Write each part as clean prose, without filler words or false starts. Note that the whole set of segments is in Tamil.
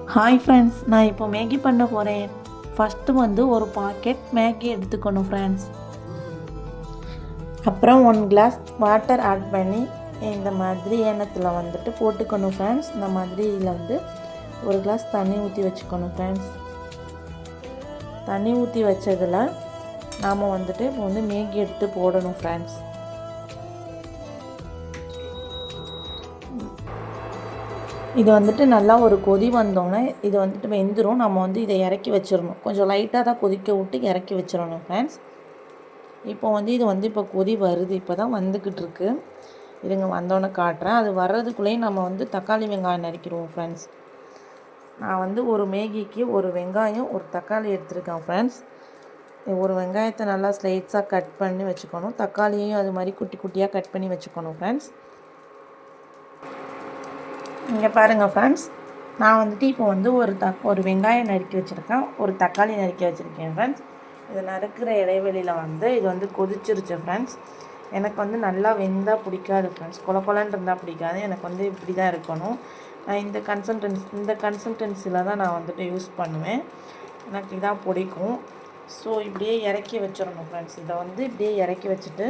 ஹாய் ஃப்ரெண்ட்ஸ், நான் இப்போ மேகி பண்ண போகிறேன். ஃபஸ்ட்டு வந்து ஒரு பாக்கெட் மேகி எடுத்துக்கணும் ஃப்ரெண்ட்ஸ். அப்புறம் 1 கிளாஸ் வாட்டர் ஆட் பண்ணி இந்த மாதிரி எண்ணத்தில் வந்துட்டு போட்டுக்கணும் ஃப்ரெண்ட்ஸ். இந்த மாதிரி இதில் வந்து 1 கிளாஸ் தண்ணி ஊற்றி வச்சுக்கணும் ஃப்ரெண்ட்ஸ். தண்ணி ஊற்றி வச்சதில் நாம் வந்துட்டு இப்போ வந்து மேகி எடுத்து போடணும் ஃப்ரெண்ட்ஸ். இது வந்துட்டு நல்லா ஒரு கொதி வந்தோடனே இது வந்துட்டு வெந்துடும். நம்ம வந்து இதை இறக்கி வச்சிடணும். கொஞ்சம் லைட்டாக தான் கொதிக்க விட்டு இறக்கி வச்சிடணும் ஃப்ரெண்ட்ஸ். இப்போ வந்து இது வந்து இப்போ கொதி வருது, இப்போ தான் வந்துக்கிட்டு இருக்கு. இதுங்க வந்தோடனே காட்டுறேன். அது வர்றதுக்குள்ளேயும் நம்ம வந்து தக்காளி வெங்காயம் நறுக்கிடுவோம் ஃப்ரெண்ட்ஸ். நான் வந்து ஒரு மேகிக்கு ஒரு வெங்காயம் ஒரு தக்காளி எடுத்துருக்கேன் ஃப்ரெண்ட்ஸ். ஒரு வெங்காயத்தை நல்லா ஸ்லைட்ஸாக கட் பண்ணி வச்சுக்கணும். தக்காளியையும் அது மாதிரி குட்டி குட்டியாக கட் பண்ணி வச்சுக்கணும் ஃப்ரெண்ட்ஸ். இங்கே பாருங்கள் ஃப்ரெண்ட்ஸ், நான் வந்துட்டு இப்போ வந்து ஒரு வெங்காயம் நறுக்கி வச்சுருக்கேன், ஒரு தக்காளி நறுக்கி வச்சுருக்கேன் ஃப்ரெண்ட்ஸ். இது நறுக்கிற இடைவெளியில் வந்து இது வந்து கொதிச்சிருச்சு ஃப்ரெண்ட்ஸ். எனக்கு வந்து நல்லா வெந்தால் பிடிக்காது ஃப்ரெண்ட்ஸ், கொலன்னு இருந்தால் பிடிக்காது. எனக்கு வந்து இப்படி தான் இருக்கணும். நான் இந்த கன்சிஸ்டன்சியில் தான் நான் வந்துட்டு யூஸ் பண்ணுவேன். எனக்கு இதான் பிடிக்கும். ஸோ இப்படியே இறக்கி வச்சிடணும் ஃப்ரெண்ட்ஸ். இதை வந்து இப்படியே இறக்கி வச்சுட்டு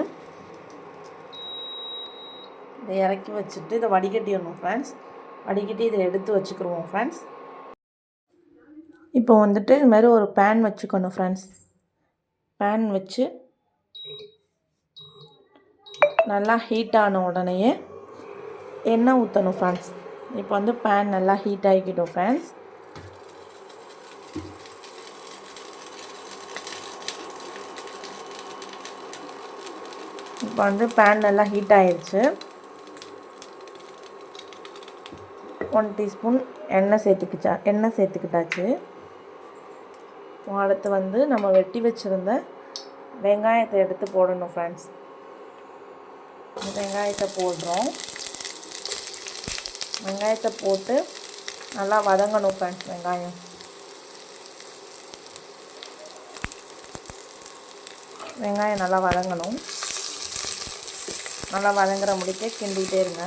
இதை வடிகட்டிடணும் ஃப்ரெண்ட்ஸ். வடிகட்டி இதை எடுத்து வச்சுக்கிடுவோம் ஃப்ரெண்ட்ஸ். இப்போ வந்துட்டு இது மாதிரி ஒரு பேன் வச்சுக்கணும் ஃப்ரெண்ட்ஸ். பேன் வச்சு நல்லா ஹீட் ஆன உடனேயே எண்ணெய் ஊற்றணும் ஃப்ரெண்ட்ஸ். இப்போ வந்து பேன் நல்லா ஹீட் ஆகிக்கிட்டோம் ஃப்ரெண்ட்ஸ். இப்போ வந்து பேன் நல்லா ஹீட் ஆயிடுச்சு. 1 டீஸ்பூன் எண்ணெய் சேர்த்துக்கிட்டாச்சு. அடுத்து வந்து நம்ம வெட்டி வச்சுருந்த வெங்காயத்தை எடுத்து போடணும் ஃப்ரெண்ட்ஸ். வெங்காயத்தை போடுறோம். வெங்காயத்தை போட்டு நல்லா வதங்கணும் ஃப்ரெண்ட்ஸ். வெங்காயம் நல்லா வதங்கணும். நல்லா வதங்குற முடிக்க கிண்டிகிட்டே இருங்க.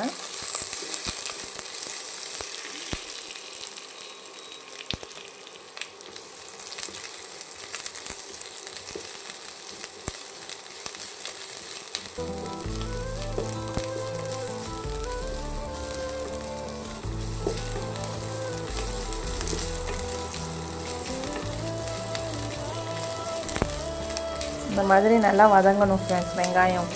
இந்த மாதிரி நல்லா வதங்கணும் ஃப்ரெண்ட்ஸ். வெங்காயம்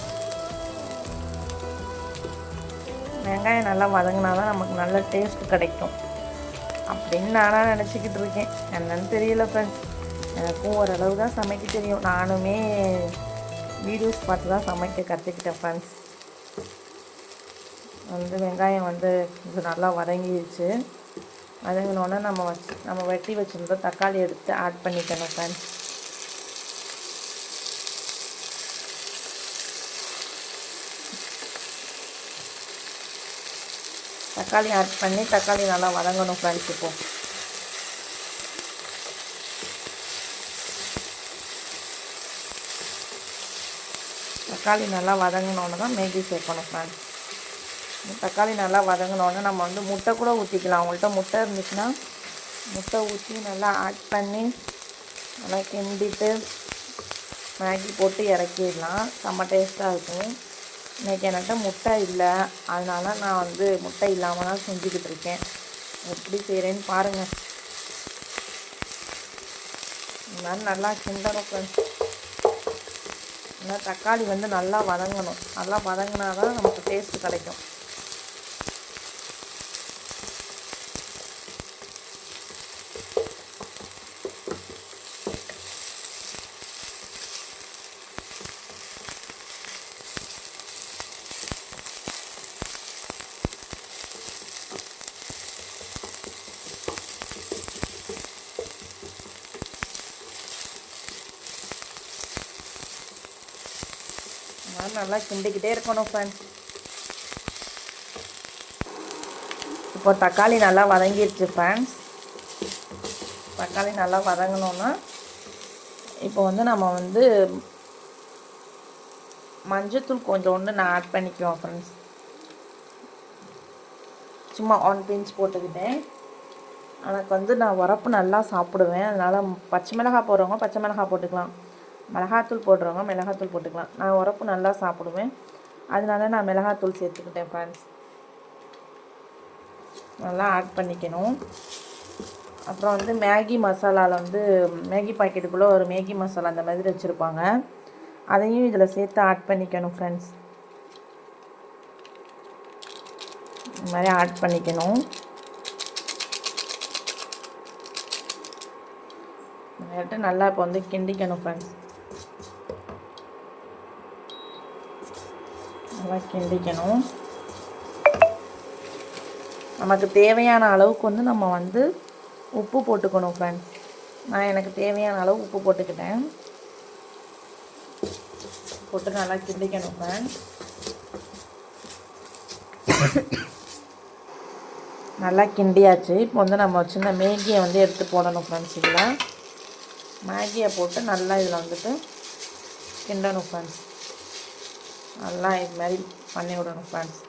நல்லா வதங்கினா தான் நமக்கு நல்ல டேஸ்ட் கிடைக்கும் அப்படின்னு நானாக நினச்சிக்கிட்டு இருக்கேன். என்னன்னு தெரியல ஃப்ரெண்ட்ஸ். எனக்கும் ஓரளவு தான் சமைக்க தெரியும். நானுமே வீடியோஸ் பார்த்து தான் சமைக்க கற்றுக்கிட்டேன் ஃப்ரெண்ட்ஸ். வந்து வெங்காயம் வந்து இது நல்லா வதங்கிடுச்சு. வதங்கினோடனே நம்ம வெட்டி வச்சுருந்தோம் தக்காளி எடுத்து ஆட் பண்ணிக்கணும் ஃப்ரெண்ட்ஸ். தக்காளி ஆட் பண்ணி தக்காளி நல்லா வதங்கணும் ஃப்ரெண்ட்ஸ். இப்போ தக்காளி நல்லா வதங்கினோன்னு தான் மேகி சேர்க்கணும் ஃப்ரெண்ட்ஸ். தக்காளி நல்லா வதங்கினோன்னு நம்ம வந்து முட்டை கூட ஊற்றிக்கலாம். அவங்கள்ட்ட முட்டை இருந்துச்சுன்னா முட்டை ஊற்றி நல்லா ஆட் பண்ணி நல்லா கிண்டிட்டு மேகி போட்டு இறக்கிடலாம். செம்ம டேஸ்ட்டாக இருக்கும். இன்றைக்கி என்கிட்ட முட்டை இல்லை, அதனால் நான் வந்து முட்டை இல்லாமல் தான் செஞ்சுக்கிட்டு இருக்கேன். எப்படி செய்கிறேன்னு பாருங்கள். இந்த மாதிரி நல்லா கிண்டணும் ஃப்ரெண்ட்ஸ். ஏன்னா தக்காளி வந்து நல்லா வதங்கணும். நல்லா வதங்கினா தான் நமக்கு டேஸ்ட்டு கிடைக்கும். நல்லா கிண்டிக்கிட்டே இருக்கணும் ஃப்ரெண்ட்ஸ். இப்போ தக்காளி நல்லா வதங்கிடுச்சு ஃப்ரெண்ட்ஸ். தக்காளி நல்லா வதங்கணுன்னா இப்போ வந்து நம்ம வந்து மஞ்சத்தூள் கொஞ்சோண்டு நான் ஆட் பண்ணிக்குவோம் ஃப்ரெண்ட்ஸ். சும்மா 1 பிஞ்ச் போட்டுக்கிட்டேன். எனக்கு வந்து நான் உரப்பு நல்லா சாப்பிடுவேன். அதனால் பச்சை மிளகாய் போடுறவங்க பச்சை மிளகாய் போட்டுக்கலாம், மிளகாத்தூள் போடுறவங்க மிளகாத்தூள் போட்டுக்கலாம். நான் உரப்பு நல்லா சாப்பிடுவேன், அதனால நான் மிளகாத்தூள் சேர்த்துக்கிட்டேன் ஃப்ரெண்ட்ஸ். நல்லா ஆட் பண்ணிக்கணும். அப்புறம் வந்து மேகி மசாலாவில் வந்து மேகி பாக்கெட்டுக்குள்ளே ஒரு மேகி மசாலா அந்த மாதிரி வச்சுருப்பாங்க, அதையும் இதில் சேர்த்து ஆட் பண்ணிக்கணும் ஃப்ரெண்ட்ஸ். இந்த மாதிரி ஆட் பண்ணிக்கணும். நல்லா இப்போ வந்து கிண்டிக்கணும் ஃப்ரெண்ட்ஸ். நல்லா கிண்டிக்கணும். நமக்கு தேவையான அளவுக்கு வந்து நம்ம வந்து உப்பு போட்டுக்கணும் ஃப்ரெண்ட்ஸ். நான் எனக்கு தேவையான அளவு உப்பு போட்டுக்கிட்டேன். போட்டு நல்லா கிண்டிக்கணும் ஃப்ரெண்ட்ஸ். நல்லா கிண்டியாச்சு. இப்போ வந்து நம்ம சின்ன மேகியை வந்து எடுத்து போடணும் ஃப்ரெண்ட்ஸ். இதில் மேகியை போட்டு நல்லா இதில் வந்துட்டு கிண்டணும் ஃப்ரெண்ட்ஸ். நல்லா இது மாதிரி பண்ணி விடணும் ஃப்ரெண்ட்ஸ்.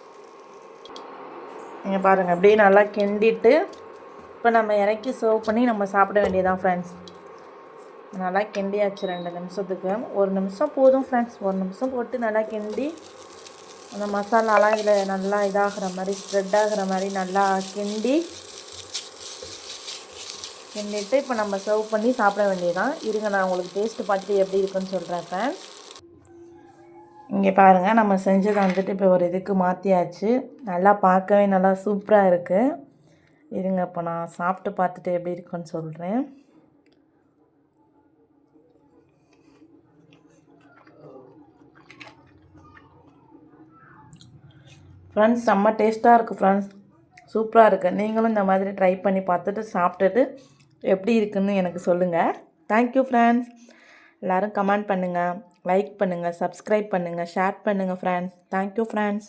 நீங்கள் பாருங்கள், அப்படியே நல்லா கிண்டிட்டு இப்போ நம்ம இறக்கி சர்வ் பண்ணி நம்ம சாப்பிட வேண்டியதான் ஃப்ரெண்ட்ஸ். நல்லா கிண்டியாச்சு 2 நிமிஷத்துக்கு. 1 நிமிஷம் போதும் ஃப்ரெண்ட்ஸ். 1 நிமிஷம் போட்டு நல்லா கிண்டி அந்த மசாலாலாம் இதில் நல்லா இதாகிற மாதிரி ஸ்ப்ரெட் ஆகிற மாதிரி நல்லா கிண்டிட்டு இப்போ நம்ம சர்வ் பண்ணி சாப்பிட வேண்டியதான். இருங்க, நான் உங்களுக்கு டேஸ்ட்டு பார்த்துட்டு எப்படி இருக்குன்னு சொல்கிறேன் ஃப்ரெண்ட்ஸ். இங்கே பாருங்கள், நம்ம செஞ்சதை வந்துட்டு இப்போ ஒரு இதுக்கு மாற்றியாச்சு. நல்லா பார்க்கவே நல்லா சூப்பராக இருக்குது. இருங்க, இப்போ நான் சாப்பிட்டு பார்த்துட்டு எப்படி இருக்குன்னு சொல்கிறேன். ஃப்ரெண்ட்ஸ், செம்ம டேஸ்ட்டாக இருக்குது ஃப்ரெண்ட்ஸ். சூப்பராக இருக்குது. நீங்களும் இந்த மாதிரி ட்ரை பண்ணி பார்த்துட்டு சாப்பிட்டுட்டு எப்படி இருக்குன்னு எனக்கு சொல்லுங்கள். Thank you friends. எல்லோரும் கமெண்ட் பண்ணுங்கள், லைக் பண்ணுங்கள், சப்ஸ்கிரைப் பண்ணுங்கள், ஷேர் பண்ணுங்கள் ஃப்ரெண்ட்ஸ். Thank you friends.